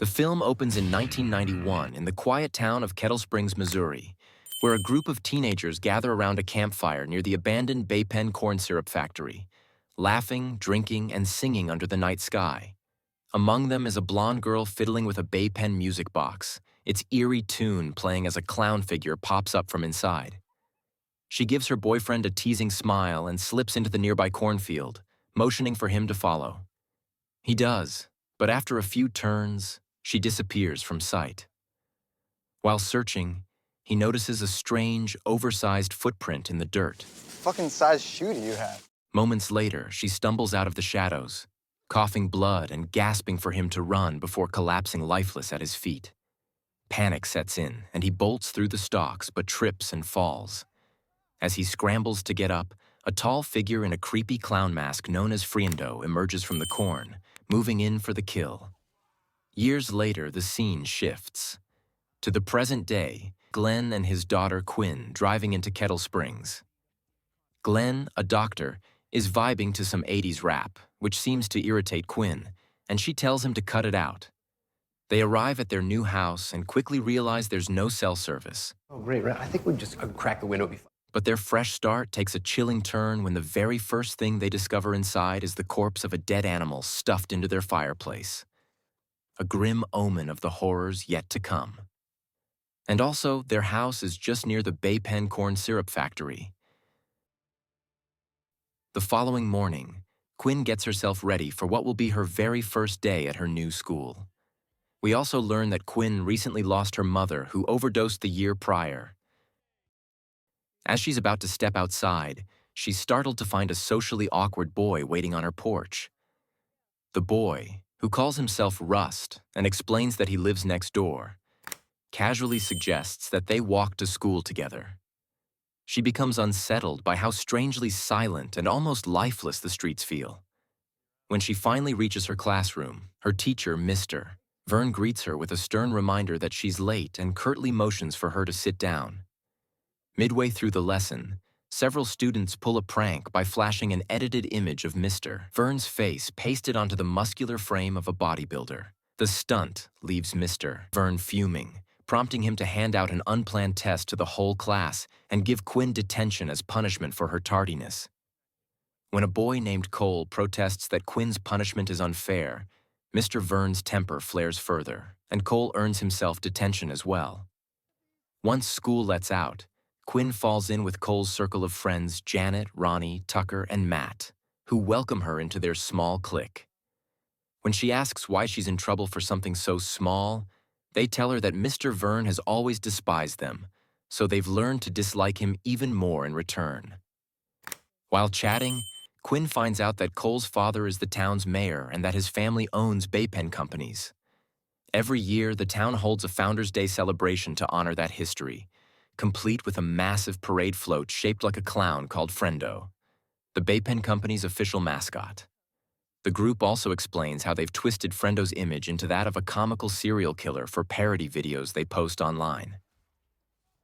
The film opens in 1991 in the quiet town of Kettle Springs, Missouri, where a group of teenagers gather around a campfire near the abandoned Bay Pen corn syrup factory, laughing, drinking, and singing under the night sky. Among them is a blonde girl fiddling with a Bay Pen music box, its eerie tune playing as a clown figure pops up from inside. She gives her boyfriend a teasing smile and slips into the nearby cornfield, motioning for him to follow. He does, but after a few turns, she disappears from sight. While searching, he notices a strange, oversized footprint in the dirt. Fucking size shoe do you have? Moments later, she stumbles out of the shadows, coughing blood and gasping for him to run before collapsing lifeless at his feet. Panic sets in, and he bolts through the stalks but trips and falls. As he scrambles to get up, a tall figure in a creepy clown mask known as Frendo emerges from the corn, moving in for the kill. Years later, the scene shifts. To the present day, Glenn and his daughter Quinn driving into Kettle Springs. Glenn, a doctor, is vibing to some 80s rap, which seems to irritate Quinn, and she tells him to cut it out. They arrive at their new house and quickly realize there's no cell service. Oh, great. I think we just crack the window. But their fresh start takes a chilling turn when the very first thing they discover inside is the corpse of a dead animal stuffed into their fireplace. A grim omen of the horrors yet to come. And also, their house is just near the Bay Pen corn syrup factory. The following morning, Quinn gets herself ready for what will be her very first day at her new school. We also learn that Quinn recently lost her mother, who overdosed the year prior. As she's about to step outside, she's startled to find a socially awkward boy waiting on her porch. The boy, who calls himself Rust and explains that he lives next door, casually suggests that they walk to school together. She becomes unsettled by how strangely silent and almost lifeless the streets feel. When she finally reaches her classroom, her teacher, Mr. Vern, greets her with a stern reminder that she's late and curtly motions for her to sit down. Midway through the lesson, several students pull a prank by flashing an edited image of Mr. Vern's face pasted onto the muscular frame of a bodybuilder. The stunt leaves Mr. Vern fuming, prompting him to hand out an unplanned test to the whole class and give Quinn detention as punishment for her tardiness. When a boy named Cole protests that Quinn's punishment is unfair, Mr. Vern's temper flares further, and Cole earns himself detention as well. Once school lets out, Quinn falls in with Cole's circle of friends Janet, Ronnie, Tucker, and Matt, who welcome her into their small clique. When she asks why she's in trouble for something so small, they tell her that Mr. Vern has always despised them, so they've learned to dislike him even more in return. While chatting, Quinn finds out that Cole's father is the town's mayor and that his family owns Bay Pen companies. Every year, the town holds a Founders' Day celebration to honor that history, complete with a massive parade float shaped like a clown called Frendo, the Bay Pen company's official mascot. The group also explains how they've twisted Frendo's image into that of a comical serial killer for parody videos they post online.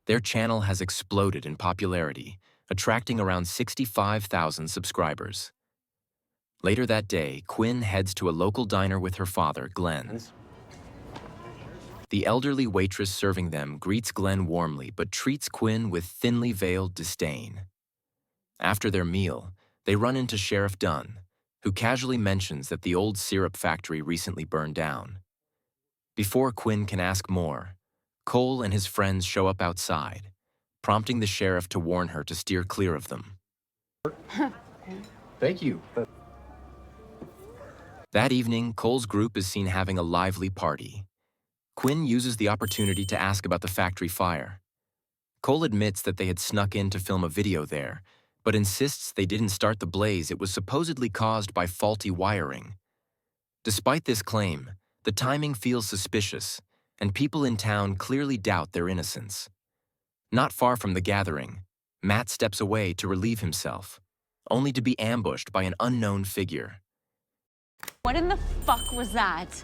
Their channel has exploded in popularity, attracting around 65,000 subscribers. Later that day, Quinn heads to a local diner with her father, Glenn. The elderly waitress serving them greets Glenn warmly but treats Quinn with thinly veiled disdain. After their meal, they run into Sheriff Dunn, who casually mentions that the old syrup factory recently burned down. Before Quinn can ask more, Cole and his friends show up outside, prompting the sheriff to warn her to steer clear of them. Thank you. That evening, Cole's group is seen having a lively party. Quinn uses the opportunity to ask about the factory fire. Cole admits that they had snuck in to film a video there, but insists they didn't start the blaze it was supposedly caused by faulty wiring. Despite this claim, the timing feels suspicious, and people in town clearly doubt their innocence. Not far from the gathering, Matt steps away to relieve himself, only to be ambushed by an unknown figure. What in the fuck was that?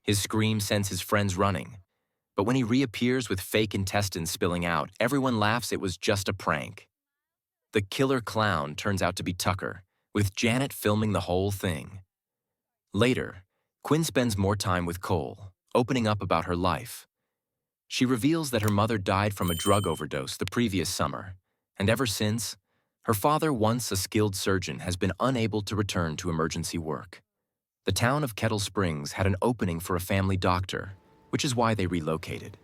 His scream sends his friends running, but when he reappears with fake intestines spilling out, everyone laughs it was just a prank. The killer clown turns out to be Tucker, with Janet filming the whole thing. Later, Quinn spends more time with Cole, opening up about her life. She reveals that her mother died from a drug overdose the previous summer, and ever since, her father, once a skilled surgeon, has been unable to return to emergency work. The town of Kettle Springs had an opening for a family doctor, which is why they relocated.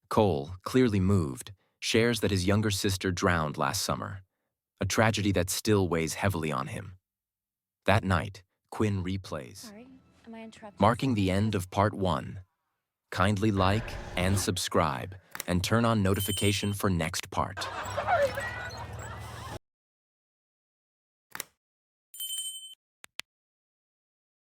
Cole, clearly moved, shares that his younger sister drowned last summer, a tragedy that still weighs heavily on him. That night, Quinn replays, Sorry, am I interrupting? marking the end of part 1. Kindly like and subscribe, and turn on notification for next part.